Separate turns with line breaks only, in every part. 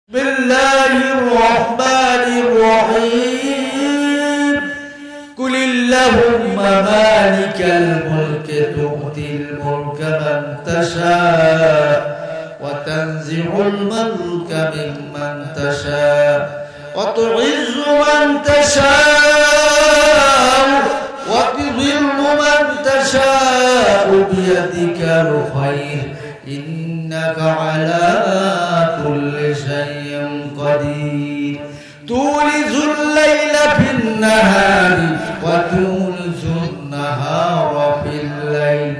بسم الله الرحمن الرحيم قل اللهم مالك الملك تؤتي الملك من تشاء وتنزع الملك ممن تشاء وتعز من تشاء وتذل من تشاء بيدك الخير إنك على كل شيء قدير تولج الليل في النهار وتولج النهار في الليل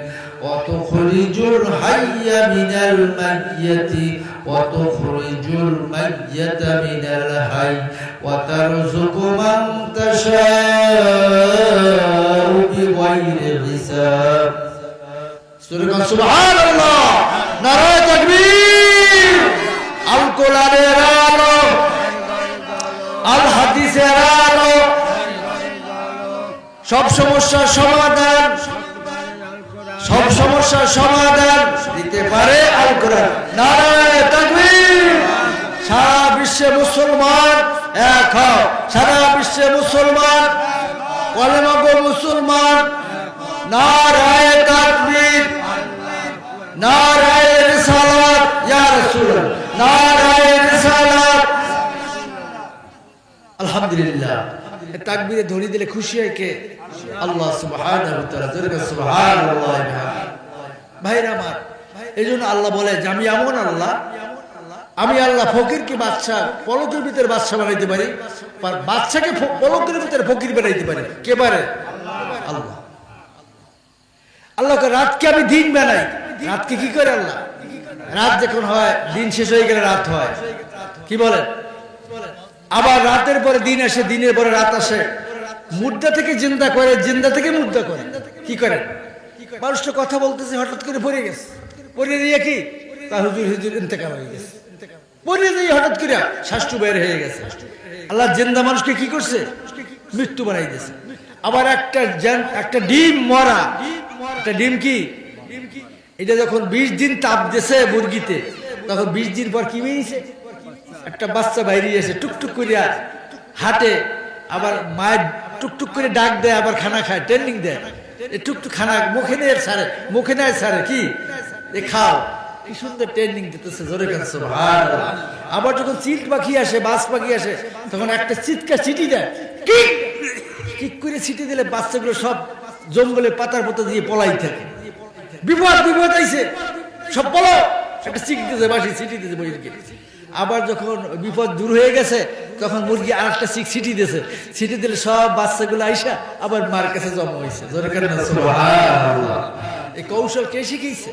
وتخرج الحي من الميت وتخرج الميت من الحي وترزق من تشاء بغير حساب سبحان الله নারায়ে তাকবীর আল কোরআনের আলো আল হাদিসের আলো সব সমস্যার সমাধান দিতে পারে আল কোরআন নারায়ে তাকবীর সারা বিশ্বে মুসলমান এক হও সারা বিশ্বে মুসলমান কলেমা গো মুসলমান নারায়ে তাকবীর নারায়ে রিসালাত ইয়া রাসূলুল্লাহ নারায়ে রিসালাত আলহামদুলিল্লাহ তাকবীরে ধরি দিলে খুশি হয় কে আল্লাহ সুবহানাহু ওয়া তাআলা জোরে সুবহানাল্লাহ ভাইরা আমার এইজন্য আল্লাহ বলে যে আমি এমন আল্লাহ আমি আল্লাহ ফকিরকে বাদশা পলকের ভিতরে বাদশা বানাইতে পারি আর বাদশাকে পলকের ভিতরে ফকির বানাইতে পারি কে পারে আল্লাহ আল্লাহকে রাতকে আমি দিন বানাই রাতকে কি করে আল্লাহ রাত যখন হয় দিন শেষ হয়ে গেলে রাত হয় কি বলেন আবার রাতের পরে দিন আসে দিনের পরে রাত আসে মুর্দা থেকে জিন্দা করে জিন্দা থেকে মুর্দা করে কি করেন মানুষটা কথা বলতেছে হঠাৎ করে পড়ে গেছে পড়ে দিয়ে কি তার হুজুর ইন্তেকাল হয়ে গেছে পড়ে দিয়ে হঠাৎ করে শ্বাসটু বের হয়ে গেছে আল্লাহ জিন্দা মানুষকে কি করছে মৃত্যু বানাই দিয়েছে আবার একটা ডিম মরা একটা ডিম কি এটা যখন 20 দিন তাপ দিয়েছে মুরগিতে তখন 20 দিন পর কি বেরিয়েছে একটা বাচ্চা বাইরে এসে টুকটুক করে হাঁটে আবার মায়ের টুকটুক করে ডাক দেয় আবার খানা খায় ট্রেনিং দেয় এই টুকটুক খানা মুখে নেয় সারে কি এ খাও কি সুন্দর ট্রেনিং দিতেছে জোরে কান সুবহানাল্লাহ আবার যখন চিট পাখি আসে বাজ পাখি আসে তখন একটা চিৎকা চিটি দেয় কিক করে চিটি দিলে বাচ্চাগুলো সব জঙ্গলে পাতার পতা দিয়ে পলাই থাকে বিপদ আইছে সব বলো একটা চিক দিতে বাসি সিটি দিতে মুরগি আবার যখন বিপদ দূর হয়ে গেছে তখন মুরগি আর একটা সিটি দিয়েছে সিটি দিলে সব বাচ্চাগুলো আইসা আবার মার কাছে জমা হয়েছে জোরে কান সুবহানাল্লাহ এই কৌশল কে শিখিয়েছে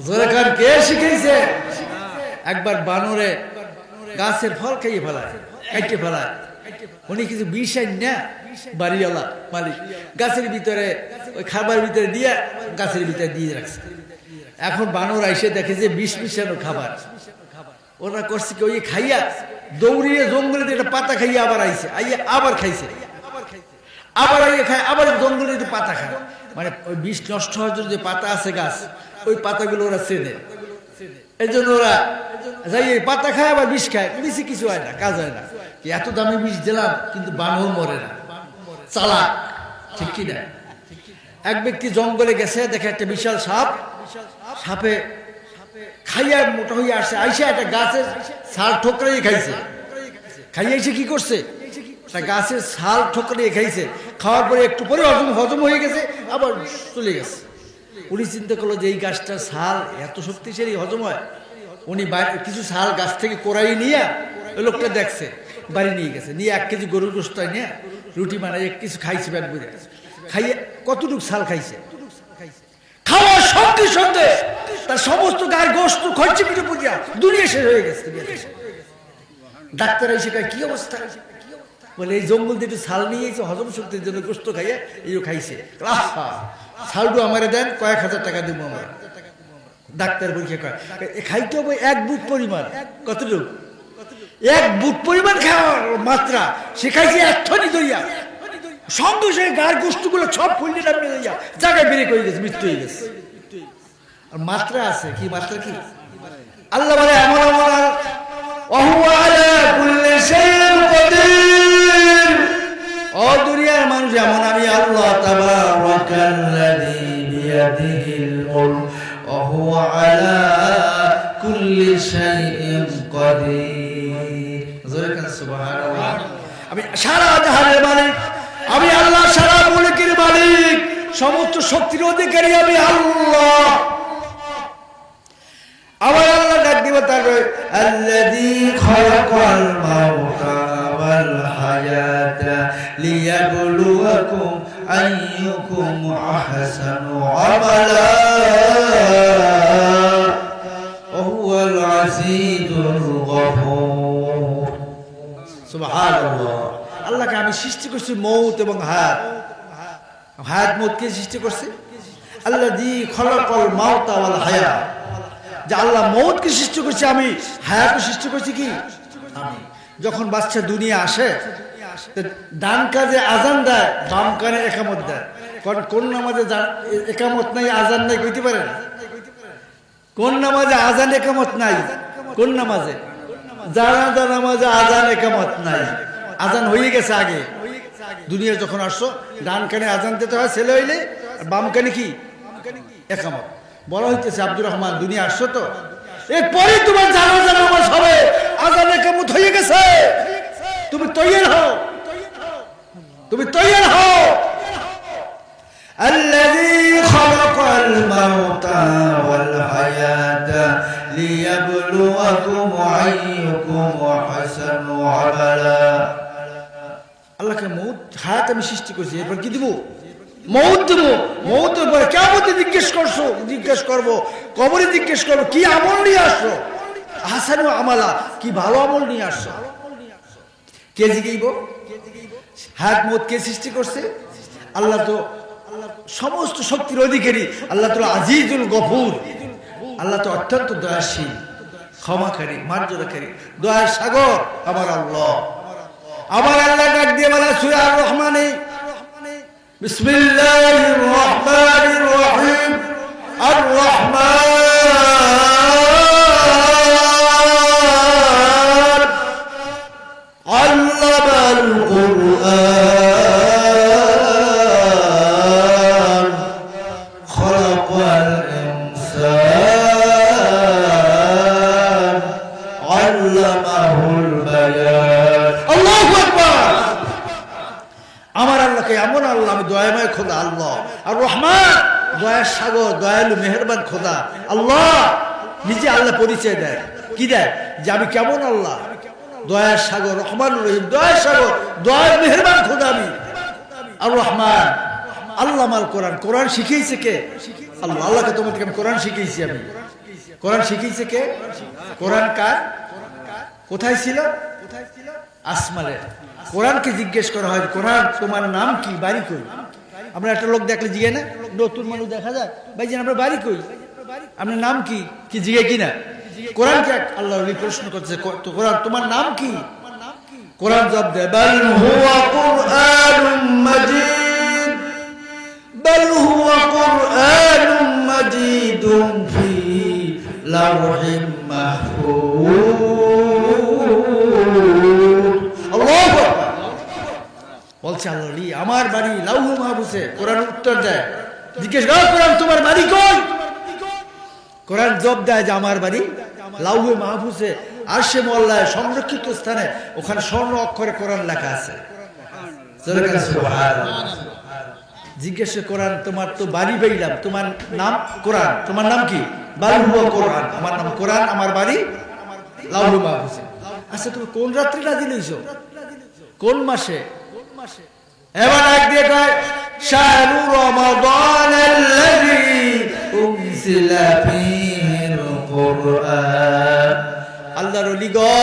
জোরে কান কে শিখিয়েছে একবার বানরে গাছের ফল খাইয়ে ফেলায় কাটে ফেলায় উনি কিছু বিষ আইন না বাড়িওয়ালা মালিক গাছের ভিতরে ওই খাবার ভিতরে দিয়ে গাছের ভিতরে দিয়ে রাখছে এখন বানর আইসে দেখে যে বিষ মিশানো খাবার ওরা করছে কি ওই খাইয়া দৌড়িয়ে জঙ্গলে একটা পাতা খাইয়া আবার আইসে আইয়া আবার খাইছে আবার আইয়া খায় আবার জঙ্গলে পাতা খায় মানে ওই বিষ নষ্ট হওয়ার জন্য যে পাতা আছে গাছ ওই পাতাগুলো ওরা চেনে এই জন্য ওরা যাই পাতা খায় আবার বিষ খায় বেশি কিছু হয় না কাজ হয় না এত দামি বিষ দিলাম কিন্তু বানর মরে না চালাক ঠিক কি না এক ব্যক্তি জঙ্গলে গেছে দেখে একটা বিশাল সাপে খাইয়া মোটা হয়ে আসছে আইসা একটা গাছের ছাল ঠোকরাই খাইছে খাইয়ে এসে কি করছে একটা গাছের ছাল ঠোকরিয়ে খাইছে খাওয়ার পরে একটু পরে হজম হয়ে গেছে আবার চলে গেছে উনি চিন্তা করলো যে এই গাছটার ছাল এত শক্তিশালী হজম হয় উনি কিছু ছাল গাছ থেকে কোড়াই নিয়ে ওই লোকটা দেখছে বাড়ি নিয়ে গেছে নিয়ে 1 কেজি গরুর গোশত নিয়ে রুটি বানাই কিছু খাইছে ব্যাগ করে খাইয়ে কতটুকু ছাল খাইছে খাওয়ার সঙ্গে তার সমস্ত গায়ের গোশত খরচে পিঠে পুজিয়া দুনিয়া শেষ হয়ে গেছে ডাক্তার এসে কি অবস্থা বলে এই জঙ্গল দিয়ে একটু ছাল নিয়ে এসে হজম শক্তির জন্য গোশত খাইয়ে এইও খাইছে ছালটু আমারে দেন কয়েক হাজার টাকা দিব আমরা ডাক্তার পরীক্ষা কয় খাইতে হবে 1 বুট পরিমাণ কতটুকু 1 বুট পরিমাণ খাওয়ার মাত্রা সে খাইছে 1 থনি দইয়া সঙ্গে সঙ্গে গায়ের গোশতগুলো সব ফুললে নামে দইয়া জায়গায় বেরিয়ে করে গেছে মৃত্যু হয়ে গেছে আর মাত্রা আছে কি মাত্রা কি আল্লাহ বলে এমন ওয়া হুয়া আলা কুল্লি শাইইন কাদির। ও দুনিয়ার মানুষ, যেমন আমি আল্লাহ তাবারাকাল্লাযী বিয়াদিহিল মুলক ওয়া হুয়া আলা কুল্লি শাইইন কাদির। সুবহানাল্লাহ। আমি সারা জাহানের মালিক, আমি আল্লাহ সারা মুলকের মালিক, সমস্ত শক্তির অধিকারী আমি আল্লাহ। আমার আল্লাহ ডাক দিব তারপরে আল্লাযী খালাকাল মাউতা ওয়াল হায়াতা লিয়াবলুয়াকুম আইয়ুকুম আহসানু আমালা ওয়া হুয়াল আজিজুল গফুর। সুবহানাল্লাহ। আল্লাহকে আমি সৃষ্টি করছি মৌত এবং হায়াত। হায়াত মৌতকে সৃষ্টি করছে আল্লাযী খালাকাল মাউতা ওয়াল হায়াত। যে আল্লাহ মৌতকে সৃষ্টি করছে, আমি হায়াতকে সৃষ্টি করছি কি আমি। যখন বাচ্চা দুনিয়া আসে, ডান কাজে আজান দেয়, বাম কানে একামত দেয়। কোন নামাজে একামত নাই, আজান নাই, কইতে পারেন? কোন নামাজে আজান একামত নাই? কোন নামাজে? জানাজা নামাজে আজান একামত নাই। আজান হয়ে গেছে আগে। দুনিয়া যখন আসছো, ডান কানে আজান দিতে হয় ছেলে হইলে, আর বাম কানে কি একামত। বলা হইতেছে আব্দুর রহমান, দুনিয়া আসছো তো, এরপরে তোমার জানাজা নামাজ হবে, আজান একামত হয়ে গেছে, তুমি তৈয়ার হও, তুমি তৈয়ার হও। আল্লাযী খালাকাল মাউতা ওয়াল হায়াতা লিয়াবলুয়াকুম আইয়ুকুম আহসানু আমালা। আল্লাহকে মৌত হায়াত আমি সৃষ্টি করছি, এরপর কি দিব? মৌত দেব। মৌতের পরে কিয়ামতে জিজ্ঞেস করবো, কবরে জিজ্ঞেস করবো কি আমল নিয়ে আসছো, আহসানু আমালা, কি ভালো আমল নিয়ে আসছো। কে জিগাইব? হায়াত মৌত কে সৃষ্টি করছে? আল্লাহ তো সমস্ত শক্তির অধিকারী, আল্লাহ তো আজিজুল গফুর, আল্লাহ তো অত্যন্ত দয়াশীল, ক্ষমাকারী, মর্যাদাকারী, দয়ার সাগর আমার আল্লাহ। আমার আল্লাহ ডাক দিয়ে বলা সূরা আর রহমানে, বিসমিল্লাহির রহমানির রহিম, আর রহমান আল্লামাল কুরআন খালাকাল ইনসান আল্লামাহুল বায়ান। আল্লাহু আকবার। আমার আল্লাহকে এমন আল্লাহ, আমি দয়াময় খোদা আল্লাহ। আর রহমান, দয়ার সাগর, দয়ালু মেহেরবান খোদা আল্লাহ। নিজে আল্লাহ পরিচয় দেয়, কি দেয়? যে আমি কেমন আল্লাহ, দয়ার সাগর, রহমান রহিম, দয়ার সাগর, দয়ার মেহেরবান খোদা আমি। আর রহমান আল্লাহ মাল কোরআন, কোরআন শিখিয়েছে কে? আল্লাহ। আল্লাহকে তোমাদেরকে আমি কোরআন শিখিয়েছি, আমি কোরআন শিখিয়েছে কে? কোরআন কার? কোথায় ছিল? আসমানে। কোরআনকে জিজ্ঞেস করা হয়, কোরআন তোমার নাম কি, বাড়ি কই? আমরা একটা লোক দেখলে জিগে না, নতুন মানুষ দেখা যায়, ভাইজান আপনার বাড়ি কই, আপনার নাম কি, কি জিগে কিনা? কোরআনকে আল্লাহ প্রশ্ন করছে, কোরআন তোমার নাম কি? কোরআন জবাব দেয়, বাল হুয়া কুরআনুম মাজিদ, বাল হুয়া কুরআনুম মাজিদুন ফি লাওহিম মাহফুজ। আল্লাহু আকবার। বলছে আল্লাহ আমার বাড়ি লাউহে মাহফুজে। কোরআন উত্তর দেয়, জিজ্ঞেস করো কোরআন তোমার বাড়ি কই? কোরআন জবাব দেয় যে আমার বাড়ি লাউহে মাহফুজে, আরশে মোয়াল্লায় সংরক্ষিত স্থানে, ওখানে স্বর্ণ অক্ষরে কোরআন লেখা আছে। জিজ্ঞেস কোরআন তোমার তো বাড়ি পাইলাম, তোমার নাম কোরআন, তোমার নাম কি? বাল হুয়া কোরআন, আমার নাম কোরআন, আমার বাড়ি লাউহে মাহফুজে। আচ্ছা তুমি কোন রাত্রি নাজিল হইছো, কোন মাসে? এবার এক দিয়ে কয় শাহরু রমাদান আল্লাযী উনজিলা ফীহিল কুরআন। আল্লাহর ওলি গো,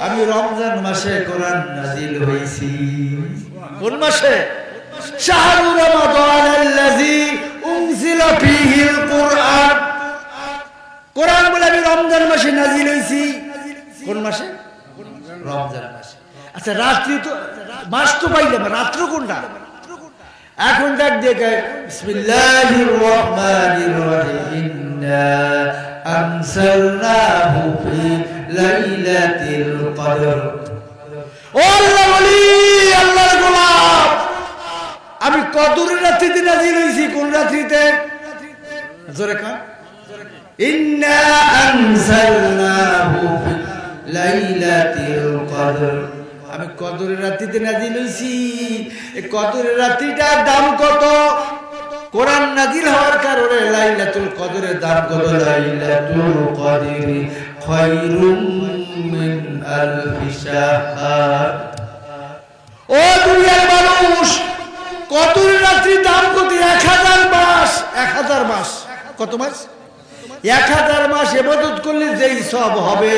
আমি রমজান মাসে কোরআন নাজিল হইছি। কোন মাসে? শাহরু রমাদান আল্লাযী উনজিলা ফীহিল কুরআন। কোরআন বলে আমি রমজান মাসে নাজিল হইছি। কোন মাসে? রমজান মাসে। আচ্ছা রাত্রি তো, মাস তো পাইলাম, রাত্র কোনটা? এখন ডাক দেখে বিসমিল্লাহির রহমানির রহিম, ইন্না আনসালনাহু ফি লাইলাতুল কদর। ও আল্লাহ ওলি, আল্লাহর গোলাম, আমি কদরের রাত্রিতে নাজিল হইছি। কোন রাত্রিতে? জোরে কান। ইন্না আনজালনাহু ফি লাইলাতুল কদর। আমি কদরের রাত্রিতে নাজিল হইছি। এই কদরের রাত্রিটার দাম কত? কোরআন নাজিল হওয়ার কারণে লাইলাতুল কদরের দাম কত? লাইলাতুল কদরি খায়রুম মিন আলফি শাহর। ও দুনিয়ার মানুষ, কদরের রাত্রির দাম কত? 1000 মাস। 1000 মাস। কত মাস? 1000 মাস ইবাদত করলে যেই সব হবে,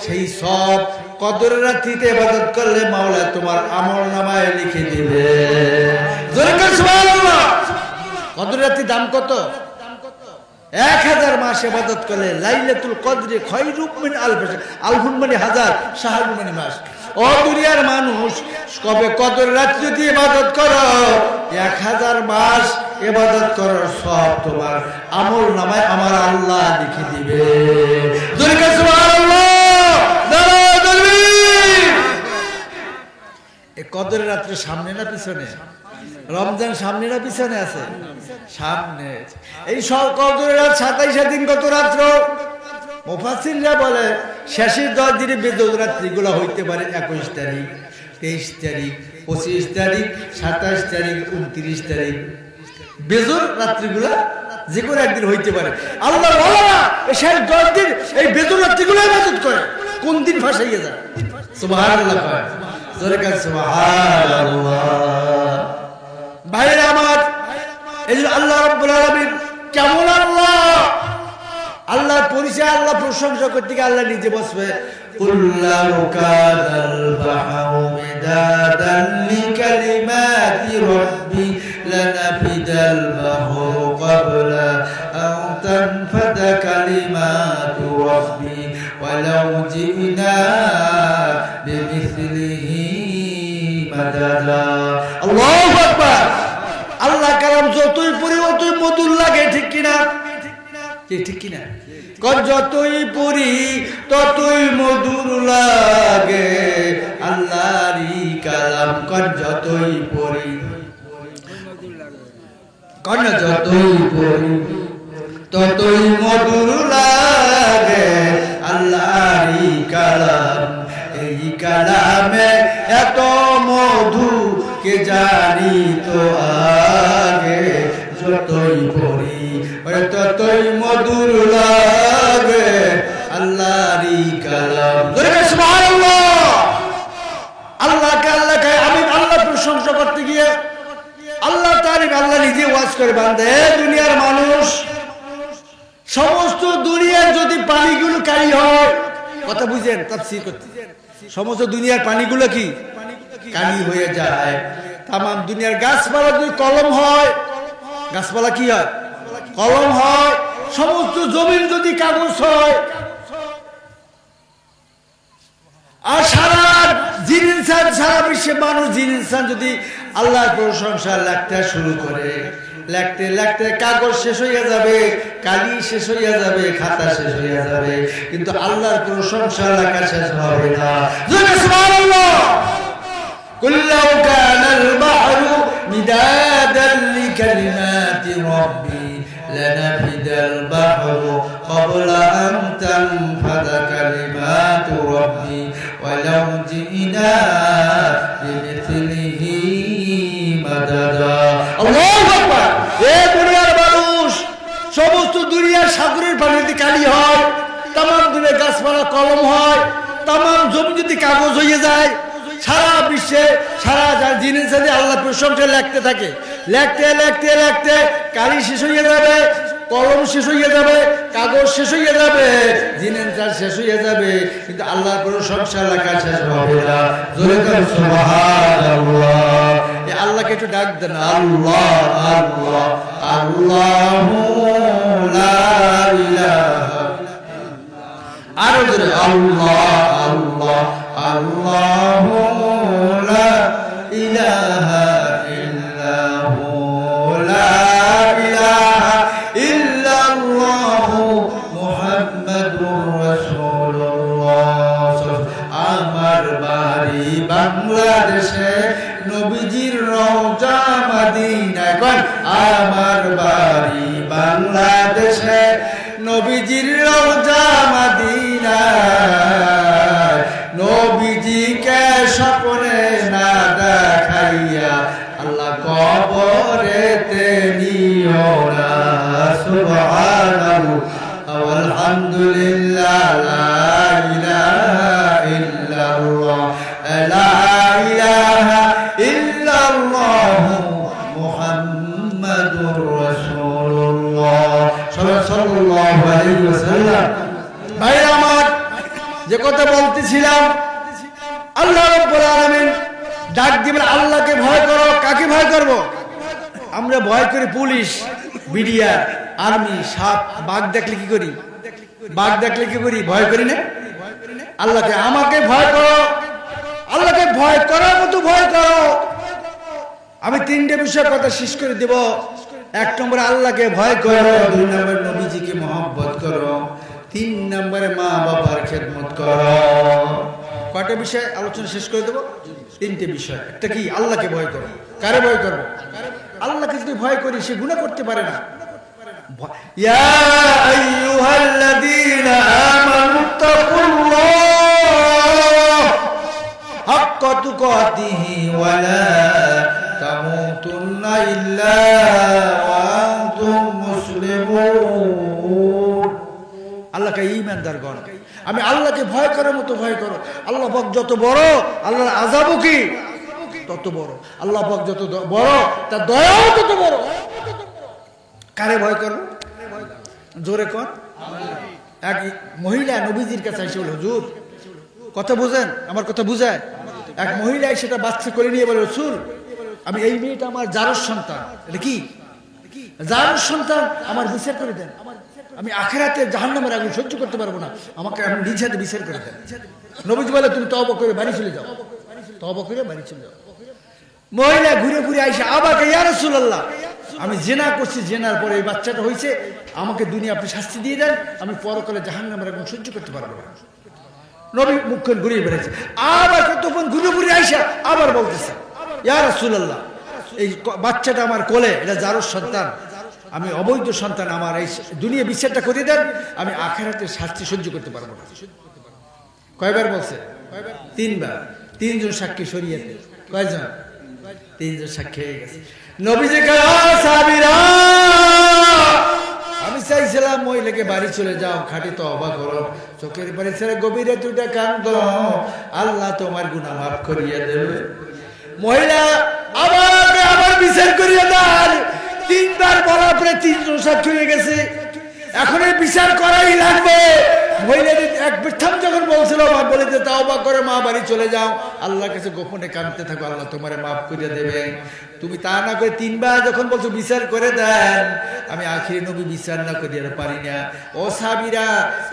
সেই সব কদরের রাত্রিতে ইবাদত করলে মাওলা তোমার আমলনামায় লিখে দিবে। জোরে করে সুবহানাল্লাহ। কদরের রাত্রির দাম কত? 1000 মাস ইবাদত করলে লাইলাতুল কদরে খায়রুম মিন আলফি শাহর। আলফুন মানে হাজার, শাহরুন মানে মাস। ও দুনিয়ার মানুষ, কবে কদরের রাত্রি যদি ইবাদত করো, 1000 মাস ইবাদত করার সব তোমার আমলনামায় আমার আল্লাহ লিখে দিবে। জোরে করে সুবহানাল্লাহ। এই কদরের রাত্রে সামনে না পিছনে? রমজান সামনে না পিছনে আছে? সামনে। এই সব কদরের রাত 27 দিন কত রাত্র? মুফাসসিররা বলে শেষের 10 দিনে বেজোর রাত্রিগুলো হইতে পারে 21 তারিখ, 23 তারিখ, 25 তারিখ, 27 তারিখ, 29 তারিখ। বেজোর রাত্রিগুলা যে কোনো একদিন হইতে পারে। আল্লাহ ওয়ালারা এই শেষ 10 দিন এই বেজোর রাত্রিগুলো ইবাদত করে কোন দিন ফাঁসাইয়া যায়। সুবহানাল্লাহ। জোরে কান সুবহানাল্লাহ। ভাইরা আমার, এই যে আল্লাহ রাব্বুল আলামিন কেমন আল্লাহ, আল্লাহর পরিচয়, আল্লাহ প্রশংসা করতে গিয়ে আল্লাহ নিজে বসবে। কুল্লাহু কানাল বাহরু মিদাদান লিকালিমাতি রাব্বি লানাফিদাল বাহরু ক্বাবলা আন তানফাদা কালিমাতু রাব্বি ওয়ালাউ জিনা বিমিসলিহি মাদাদা। আল্লাহু আকবার। আল্লাহ কালাম যতই পড়ি অতই মধুর লাগে, ঠিক কিনা? ঠিক কিনা? যতই পড়ি ততই মধুর লাগে আল্লাহরই কালাম। যতই পড়ি, যতই পড়ি ততই মধুর লাগে আল্লাহরই কালাম। এই কালামে এত মধু কে জানি তো আগে, যতই পড়ি ততই মধুর লাগে আল্লাহরই কালাম। সুবহানাল্লাহ। আল্লাহকে আল্লাহকে আমি আল্লাহ প্রশংসা করতে গিয়ে আল্লাহ তারিফ, আল্লাহ নিজে ওয়াজ করে বান্দে, দুনিয়ার মানুষ, সমস্ত দুনিয়ার যদি পানিগুলো কালি হয়, কথা বুঝেন তাফসীর করতে, সমস্ত দুনিয়ার পানিগুলো কি কালি হয়ে যায়। তাম দুনিয়ার গাছপালা যদি কলম হয়, গাছপালা কি হয়? কলম হয়। সমস্ত জমিন যদি কাগজ হয়, আর সারা জিন ইনসান, সারা বিশ্বের মানুষ জিন ইনসান যদি আল্লাহর প্রশংসা লাগতে শুরু করে, লাগতে লাগতে কাগজ শেষ হইয়া যাবে, কালি শেষ হইয়া যাবে, খাতা শেষ হইয়া যাবে, কিন্তু আল্লাহর প্রশংসা লাগা শেষ হবে না। সুবহানাল্লাহ। কুল্লাহু কানাল বাহরু মিদাদান লিকালিমাতি রাব্বি লানাফিদাল বাহরু ক্বাবলা আন তানফাদা কালিমাতু রাব্বি ওয়ালাউ জিনা বিমিসলিহি মাদাদা। আল্লাহু আকবার। এ দুনিয়ার মানুষ, সমস্ত দুনিয়ার সাগরের পানি যদি কালি হয়, তাম দুনিয়ার গাছপালা কলম হয়, তাম জমি যদি কাগজ হয়ে যায়, সারা বিশ্বে সারা জিনিস আল্লাহ প্রশংসা লাগতে থাকে, লাগতে লাগতে লাগতে কালি শেষ হয়ে যাবে, কলম শেষ হয়ে যাবে, কাগজ শেষ হয়ে যাবে, জিনিস শেষ হয়ে যাবে, কিন্তু আল্লাহর প্রশংসা লাগা শেষ হবে না। জোরে করে সুবহানাল্লাহ। এই আল্লাহকে একটু ডাক দেন, আল্লাহ আল্লাহ আল্লাহু লা ইলাহা, আরো জোরে আল্লাহ আল্লাহ আল্লাহু লা ইলাহা ইল্লাহু লা ইলাহা ইল্লাল্লাহু মুহাম্মাদুর রাসূলুল্লাহ। আমার বাড়ি বাংলাদেশে, নবীজির রওজা মদিনায়। কোন আমার বাড়ি বাংলাদেশে, নবীজির রওজা মদিনায়। নবীজিকে স্বপ্নে না দেখাইয়া আল্লাহ কবরেতে নিও না। সুবহানাল্লাহ আলহামদুলিল্লাহ লা ইলাহা ইল্লাল্লাহ লা ইলাহা ইল্লাল্লাহ মুহাম্মাদুর রাসূলুল্লাহ সাল্লাল্লাহু আলাইহি ওয়াসাল্লাম। ভাই আমার, যে কথা বলতেছিলাম, আল্লাহ রাব্বুল আলামিন ডাক দিবেন আল্লাহকে ভয় করো। কাকে ভয় করব? আমরা ভয় করি পুলিশ, বিডিআর, আর্মি, সাপ, বাঘ দেখলে কি করি? বাঘ দেখলে কি করি? ভয় করি না? আল্লাহকে, আমাকে ভয় করো, আল্লাহকে ভয় করার মতো ভয় করো। আমি তিনটে বিষয়ের কথা শেষ করে দেব। এক নম্বরে আল্লাহকে ভয় করো, দুই নম্বরে নবীজিকে মহব্বত করো, তিন নম্বরে মা বাবার খেদমত করো। কয়টা বিষয় আলোচনা শেষ করে দেব? তিনটে বিষয়। একটা কি? আল্লাহকে ভয় করো। কারে ভয় করবো? আল্লাহকে যদি ভয় করি সে গুনাহ করতে পারে না। ইয়া আইয়ুহাল্লাযীনা আমানু তাকুল্লাহ হাক্কা তুকাতিহি ওয়া লা তামুতুন্না ইল্লা ওয়া আনতুম মুসলিমুন। আল্লাহকে ঈমানদারগণ, আমি আল্লাহকে ভয় করার মতো ভয় করো। আল্লাহ পাক যত বড়, আল্লাহর আযাবও কি তত বড়। আল্লাহ পাক যত বড়, তার দয়াও তত বড়। কারে ভয় করো? জোরে কর। এক মহিলা নবীজির কাছে এসে বলে, হুজুর, কথা বুঝেন, আমার কথা বুঝায়। এক মহিলা সেটা বাচ্চা করে নিয়ে বলে, হুজুর, আমি এই মেয়েটা আমার জারজ সন্তান। এটা কি? জারজ সন্তান, আমার বিচার করে দেন। আমি আখিরাতে জাহান্নামের আগুন সহ্য করতে পারবো না, আমাকে আমি নিজ হাতে বিচার করে দেন। নবীজি বলে, তুমি তওবা করে বাড়ি চলে যাও। তওবা করে বাড়ি চলে যাও। মহিলা ঘুরে ঘুরে আইসা আবাকে, ইয়া রাসূলুল্লাহ, আমি জেনা করছি, জেনার পরে এই বাচ্চাটা হয়েছে, আমাকে দুনিয়া আপনি শাস্তি দিয়ে দেন, আমি পরকালে জাহান্নামের আগুন সহ্য করতে পারবো না। নবী মুখখান ঘুরিয়ে বেড়েছে। আবার কতক্ষণ ঘুরে ঘুরে আইসা আবার বলতেছে, ইয়া রাসূলুল্লাহ, এই বাচ্চাটা আমার কোলে, এটা জারজ সন্তান, আমি অবৈধ সন্তান, আমার এই দুনিয়া বিচারটা করে দেন, আমি আখিরাতের শাস্তি সহ্য করতে পারবো না। কয়বার বলছে? তিনবার। তিনজন সাক্ষী শরীয়তে। কয়জন? তিনজন সাক্ষী হয়ে গেছে। নবীজিকে, সাহাবীরা, আমি চাইছিলাম মহিলাকে বাড়ি চলে যাও, খাঁটি তওবা করো, চোখের পানি ছেড়ে গভীরে দুটা কাঁদো, আল্লাহ তোমার গুনাহ মাফ করিয়ে দেবে। মহিলা আবার বিচার করিয়ে দেন। তিনবার বলার পরে তিনজন সাক্ষী হয়ে গেছে, এখন এই বিচার করাই লাগবে। মহিলাদের এক প্রথম যখন বলছিল, মা বলে যে তওবা করে মা বাড়ি চলে যাও, আল্লাহর কাছে গোপনে কাঁদতে থাকো, আল্লাহ তোমারে মাফ করে দেবে। তুমি তা না করে তিনবার যখন বলছো বিচার করে দেন, আমি আখিরে নবী বিচার না করি আর পারি না। ও সাহাবীরা,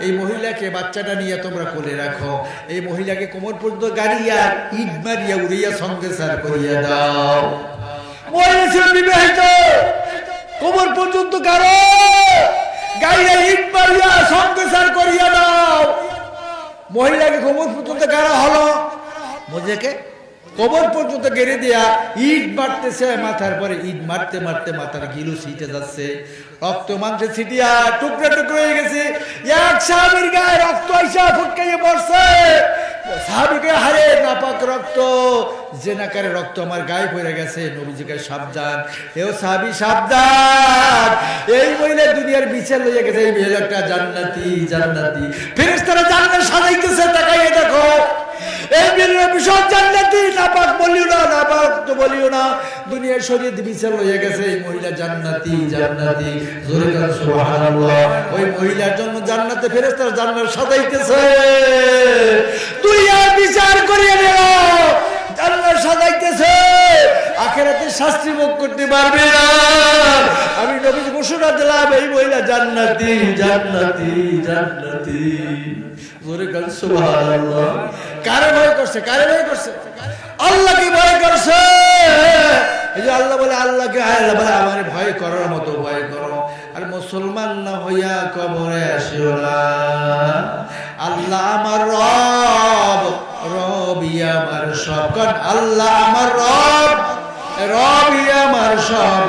এই মহিলাকে, বাচ্চাটা নিয়ে তোমরা কোলে রাখো, এই মহিলাকে কোমর পর্যন্ত গাড়িয়া ইট মারিয়া উড়িয়া সঙ্গে সার করিয়া দাও। মহিলা ছিল বিবাহিত, কোমর পর্যন্ত গাড়ো, গাইয়া ইট মারিয়া সংসার করিয়া দাও। মহিলাকে কোমর পর্যন্ত গাড়া হলো, মহিলাকে কোমর পর্যন্ত গেড়ে দিয়া ইট মারতেছে, মাথার পরে ইট মারতে মারতে মাথার গিলু ছিটে যাচ্ছে, রক্ত মাংসে ছিটিয়া টুকরা টুকরো হয়ে গেছে। এক সাহাবীর গায়ে রক্ত আইসা ফুটকাইয়ে পড়ছে। সাহাবীকে, হারে নাপাক রক্ত, জেনাকারে রক্ত আমার গায়ে পড়ে গেছে। নবীজিকে, সাবধান, এও সাহাবী সাবধান, এই মহিলা দুনিয়ার বিচার লইয়া গেছে, এই মহিলাটা জান্নাতি, জান্নাতি। ফেরেশতারা জান্নাত সাজাইতেছে, তাকাইয়ে দেখো, এই মহিলার বিষয় জান্নাতি। নাপাক বলিও না, নাপাক তো বলিও না, দুনিয়ার শরীয়ত বিচার লইয়া গেছে, এই মহিলা জান্নাতি, জান্নাতি। জোরে কান সুবহানাল্লাহ। ওই মহিলার জন্য জান্নাতে ফেরেশতারা জান্নাত সাজাইতেছে। তুই আর বিচার করিয়ে নিল, জান্নাত সাজাইতেছে, আখিরাতে শাস্তি ভোগ করতে পারবে না। আমি নবীজি ঘোষণা দিলাম, এই মহিলা জান্নাতি, জান্নাতি, জান্নাতি। জোরে কান সুবহানাল্লাহ। কারে ভয় করছে? কারে ভয় করছে? আল্লাহকে ভয় করছে। এই যে আল্লাহ বলে, আল্লাহকে, আল্লাহ বলে আমার ভয় করার মতো ভয় করো, আর মুসলমান না হইয়া কবরে আসিও না। আল্লাহ আমার রব, সব। কারণ আল্লাহ আমার রব, রবই আমার সব।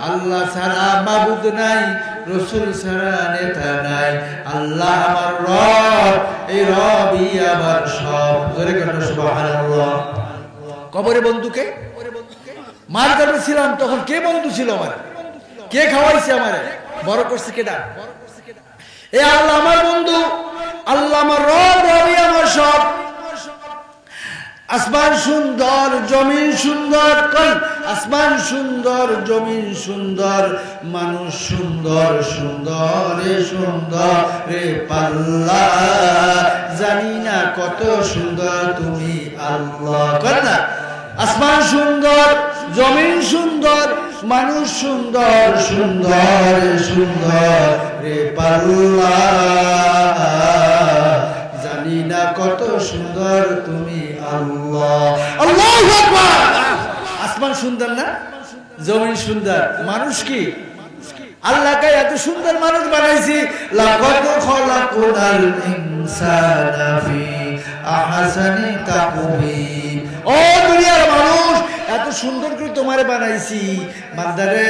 আল্লাহ ছাড়া মাবুদ নাই, রসুল ছাড়া নেতা নাই। আল্লাহ আমার রব, এই রবই আমার সব। জোরে কেন সুবহানাল্লাহ। কবরে বন্ধুকে, মার গর্ভে ছিলাম তখন কে বন্ধু ছিল আমার? কে খাওয়াইছে আমারে? বড় করছে কেডা? এ আল্লাহ আমার বন্ধু, আল্লাহ আমার রব, রবই আমার সব। আসমান সুন্দর, জমিন সুন্দর, আসমান সুন্দর, জমিন সুন্দর, মানুষ সুন্দর, সুন্দর রে সুন্দর রে পাল্লা, জানি না কত সুন্দর তুমি আল্লাহ। কর না, আসমান সুন্দর, জমিন সুন্দর, মানুষ সুন্দর, সুন্দর সুন্দর রে পাল্লা, জানি না কত সুন্দর তুমি আল্লাহ। আল্লাহু আকবার। আসমান সুন্দর না, জমিন সুন্দর, মানুষ কি? আল্লাহকে এত সুন্দর মানুষ বানাইছি। লাকাদ খলাকুনাল ইনসানা ফি আহসানি তাকওয়িম। ও দুনিয়ার মানুষ, এত সুন্দর করে তোমারে বানাইছি বান্দারে,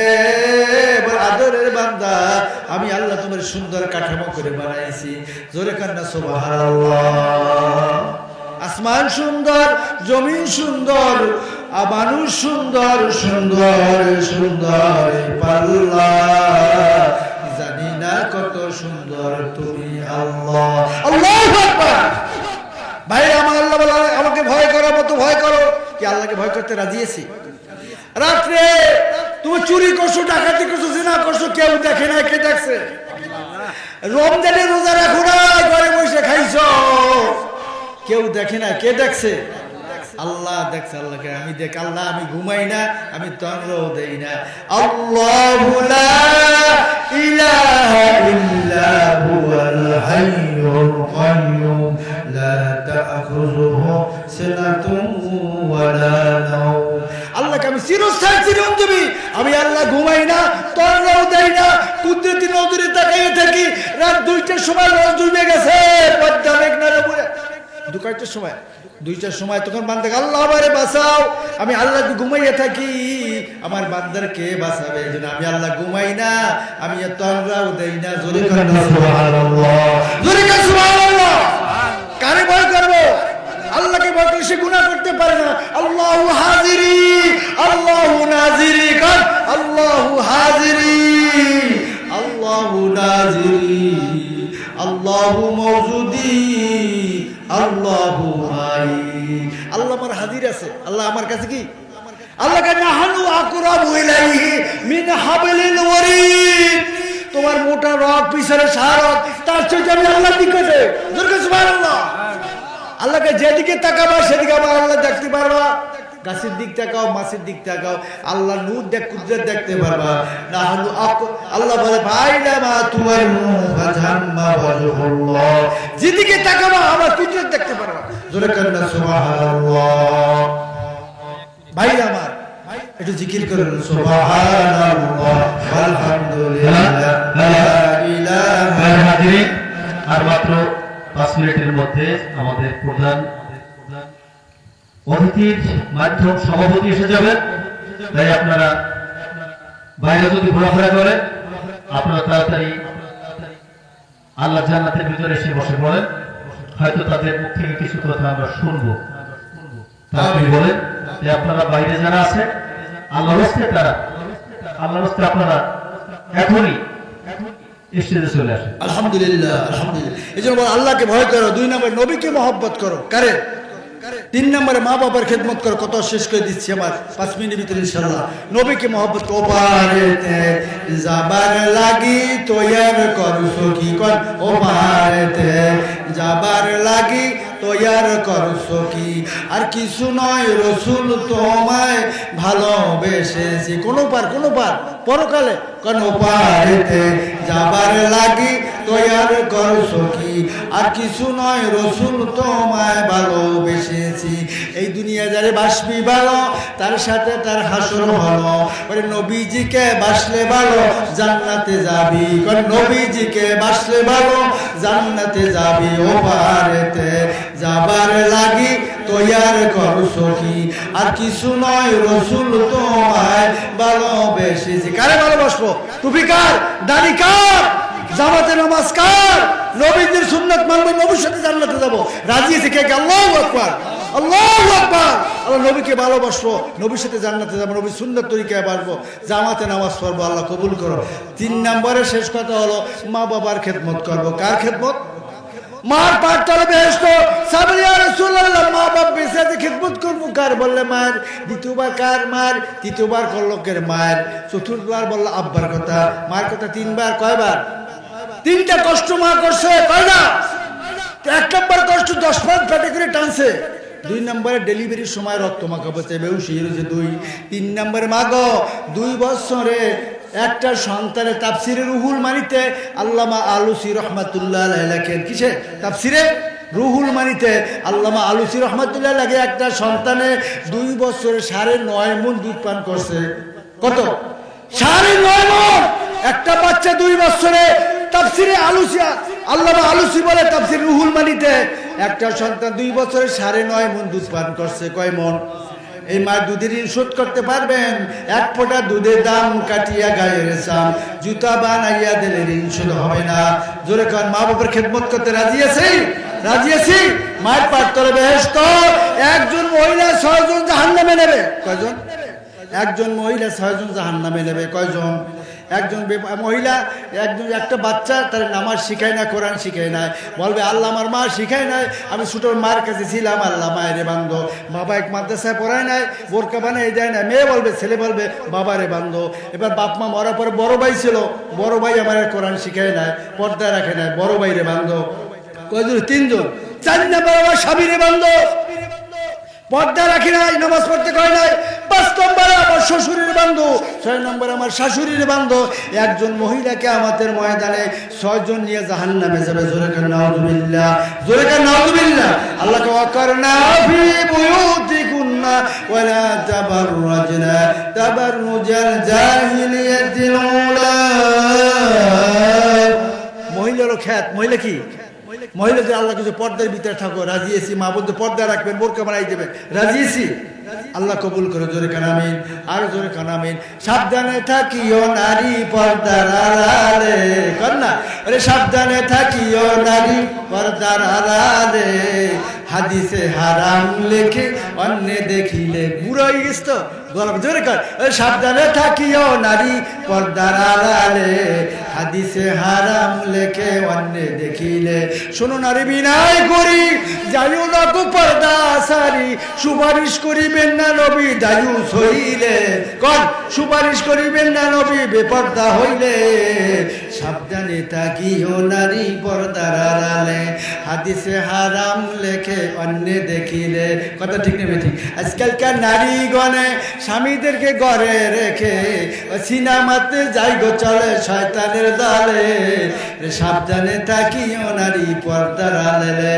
আদরের বান্দা, আমি আল্লাহ তোমার সুন্দর কাঠামো করে বানাইছি। জোরে কান্না সুবহানাল্লাহ। আসমান সুন্দর, জমিন সুন্দর, মানুষ সুন্দর, সুন্দর সুন্দর পাল্লা, জানি না কত সুন্দর তুমি আল্লাহ। আল্লাহু আকবার। ভাই আমার আল্লাহ বলে আমাকে ভয় করার মতো ভয় করো। কি আল্লাহকে ভয় করতে রাজি আছি? রাত্রে তুমি চুরি করছো, ডাকাতি করছো, জিনা করছো, কেউ দেখে না, কে দেখছে? রমজানে রোজা রাখো না, ঘরে বসে খাইছো, কেউ দেখে না, কে দেখছে? আল্লাহ দেখছে। আল্লাহকে আমি দেখ, আল্লাহ আমি ঘুমাই না, আমি তন্দ্রাও দেই না। আল্লাহু লা ইলাহা ইল্লা হুয়াল হাইয়ুল কাইয়্যুম লা তাখুযুহু সিনাতুন ওয়া লা নাওম। আল্লাহকে আমি চিরস্থায়ী চিরঞ্জীবী, আমি আল্লাহ ঘুমাই না, তন্দ্রাও দেই না, কুদরতি নজরে তাকিয়ে থাকি। রাত 2টার সময় রোজ ডুবে গেছে, পদ্মা মেঘনার উপরে 2টার সময়, 2টার সময় তখন বান্দা আল্লাহ আমারে বাঁচাও, আমি আল্লাহ ঘুমাইয়া থাকি, আমার বান্দার কে বাঁচাবে? এই জন্য আমি আল্লাহ ঘুমাই না, আমি তন্দ্রাও দেই না। জোরে কান্না সুবহানাল্লাহ, জোরে কান্না সুবহানাল্লাহ। কারে ভয় করবো? আল্লাহকে ভয় করলে সে গুনাহ করতে পারে না। আল্লাহু হাজিরি, আল্লাহু নাজিরি, কার আল্লাহু হাজিরি, আল্লাহু নাজিরি, আল্লাহু মওজুদি, আল্লাহু মাই। আল্লাহ আমার হাজির আছে। আল্লাহ আমার কাছে কি? আল্লাহকে নাহানু আকরাবু ইলাইহি মিন হাবলিল ওয়ারিদ। তোমার মোটা রক পিছনে সারক, তার চেয়ে আমি আল্লাহর নিকটে। জোরে সুবহানাল্লাহ। আল্লাহকে যেদিকে তাকাবা সেদিকে আবার আল্লাহ দেখতে পারবা। গাছের দিক তাকাও, মাছের দিক তাকাও, আল্লাহ নূর দেখ, কুদরত দেখতে পারবা। নাহানু আল্লাহ বলে বাইনামা তুওয়াল্লু ফাথাম্মা ওয়াজহুল্লাহ। যেদিকে তাকাবা আমার কুদরত দেখতে পারবা। জোরে কান্না সুবহানাল্লাহ। ভাই আমার একটু জিকির করুন সুবহানাল্লাহ আলহামদুলিল্লাহ লা ইলাহা ইল্লাল্লাহ।
আর মাত্র 5 মিনিটের মধ্যে আমাদের প্রধান অতিথির মাধ্যম সভাপতি এসে যাবেন। তাই আপনারা বাইরে যদি ঘোরাফেরা করেন, আপনারা তাড়াতাড়ি আল্লাহ জান্নাতের ভিতরে এসে বসে পড়েন। হয়তো তাদের মুখ থেকে কিছু কথা আমরা শুনবো। আপনি বলেন যে আপনারা বাইরে যারা আছে, আল্লাহর রাস্তায় তারা, আল্লাহর রাস্তায় আপনারা এখনই স্টেজে চলে আসেন।
আলহামদুলিল্লাহ, আলহামদুলিল্লাহ। এই জন্য আল্লাহকে ভয় করো। 2 নম্বর নবীকে মহব্বত করো। কারে? 3 নম্বরে মা বাবার খেদমত করো। কত শেষ করে দিচ্ছি আমার 5 মিনিটের ভিতরে ইনশাআল্লাহ। নবীকে মহব্বত করো। পারেতে যাবার লাগি তৈয়ার করছো কি কর, ও পারেতে যাবার লাগি তৈয়ার করছো কি, আর কিছু নয় রসুল তোমায় ভালোবেসেছি। কোন পার পরকালে কোন পারেতে যাবার লাগি তৈয়ার করছো কি, আর কিছু নয় রসুল তোমায় ভালোবেসেছি। এই দুনিয়া যারে বাসবি ভালো, তার সাথে তার হাসর ভালো। নবীজিকে বাসলে ভালো, জান্নাতে যাবি। নবীজিকে বাসলে ভালো, জান্নাতে যাবি। ও পারেতে যাবার লাগি তো লইয়ার করছো কি, আর কিছু নয় রসুল তোমায় ভালোবেসেছি। কারে ভালোবাসবো? টুপি কার, দাড়ি কার, জামাতে নামাজ কার, নবীদের সুন্নাত মানবো, নবীর সাথে জান্নাতে যাবো, রাজি আছে কে? আল্লাহু আকবার, আল্লাহু আকবার। আল্লাহ নবীকে ভালোবাসবো, নবীর সাথে জান্নাতে যাবো, নবীর সুন্নাত তরিকায় বাসবো, জামাতে নামাজ পড়বো, আল্লাহ কবুল করো। 3 নম্বরে শেষ কথা হলো মা বাবার খেদমত করবো। কার খেদমত? মার পাট তলে বেহেশত। সাহাবায়ে ইয়া রাসূলুল্লাহ, মা বাপ বেঁচে আছে খেদমত করবো কার? বললে মায়ের। দ্বিতীয়বার কার? মায়ের। তৃতীয়বার করলো কের? মায়ের। চতুর্থবার বললো আব্বার কথা, মায়ের কথা 3 বার। কয়বার? 3টা কষ্ট মা করছে, কয়টা? 1 নম্বর কষ্ট 10 পাঁচ পেটে করে টানছে। 2 নম্বরে ডেলিভারির সময় রক্ত মাখাবো বেউসি হয়েছে 2। 3 নম্বরে মাগো 2 বছরে একটা সন্তানের তাফসিরে রুহুল মানিতে আল্লামা আলুসি রহমাতুল্লাহ আলাইহি লেখেন। কিসে? তাফসিরে রুহুল মানিতে আল্লামা আলুসি রহমাতুল্লাহ লাগে একটা সন্তানে 2 বছরে 9.5 মণ দুধ পান করছে। কত? 9.5 মণ। একটা বাচ্চা 2 বছরে তাফসিরে আলুসি আল্লামা আলুসি বলে তাফসির রুহুল মানিতে একটা সন্তান 2 বছরে 9.5 মণ দুধ পান করছে। কয় মণ? এই মায়ের দুধের ঋণ শোধ করতে পারবেন? 1 ফোঁটা দুধের দাম কাটিয়া গায়ের চাম, জুতা বানাইয়া দিলে ঋণ শোধ হবে না। জোরে কান মা বাবার খেদমত করতে রাজি আছি? রাজি আছি। মায়ের পাট তলে বেহেশত। একজন মহিলা 6 জন জাহান্নামে নেবে। কয়জন? একজন মহিলা 6 জন জাহান্নামে নেবে। কয়জন? একজন মহিলা, একটা বাচ্চা তার নামাজ শিখায় না, কোরআন শিখায় না, বলবে আল্লাহ আমার মা শিখায় নাই, আমি ছোট মার কাছে ছিলাম, আল্লাহ মায়েরে বান্ধ। বাবা এক মাদ্রাসায় পড়ায় নাই, বোরকা বানাই দেয় না। মেয়ে বলবে, ছেলে বলবে বাবারে বান্ধ। এবার বাপ মা মরার পরে বড় ভাই ছিল, বড় ভাই আমার কোরআন শিখায় নাই, পর্দা রাখে নাই, বড় ভাইরে বান্ধ। কয়জন? 3 জন। 4 নম্বর আমার স্বামীরে বান্ধ, পর্দা রাখি নাই, নামাজ পড়তে কয় নাই। 5 নম্বরে আমার শ্বশুরের বান্ধব, 6 নম্বরে আমার শাশুড়ির বান্ধব। একজন মহিলাকে আমাদের ময়দানে 6 জন নিয়ে জাহান্নামে যাবে। জোরে কান নাউযুবিল্লাহ, জোরে কান নাউযুবিল্লাহ। আল্লাহকে ওয়াকারনা ফি বুয়ুতিকুন্না ওয়ালা তাবাররাজনা তাবাররুজাল জাহিলিয়াতিল উলা। মহিলারও খ্যাত। মহিলা কি? মহিলাদের আল্লাহ কিছু পর্দার ভিতরে থাকো, রাজি আছি। মা বলতে পর্দা রাখবেন, বোরকা বানাই দেবেন, রাজি আছি। আল্লাহ কবুল করে। জোরে কান আমিন, আর জোরে কান আমিন। সাবধানে থাকিও নারী পর্দার আড়ালে, কর না আরে সাবধানে থাকিও নারী পর্দার আড়ালে, হাদিসে হারাম লেখে অন্য দেখিলে। বুড়ো হয়ে গেছ তো গলা, জোরে কর। সাবধানে থাকিও নারী পর্দার আড়ালে, হাদিসে হারাম লেখে অন্য দেখিলে। শোনো নারী বিনায় করি যাইও না কো পর্দা সারি, সুপারিশ করিবেন না নবী দায়ুস হইলে। কর, সুপারিশ করিবেন না নবী বেপর্দা হইলে। সাবধানে থাকিও নারী পর্দার আড়ালে, হাদিসে হারাম লেখে অন্য দেখিলে। কথা ঠিক নেবে ঠিক। আজকালকার নারীগণে স্বামীদেরকে ঘরে রেখে সিনেমাতে যাই গো চলে শয়তানের দলে। সাবধানে থাকিও নারী পর্দার আড়ালে।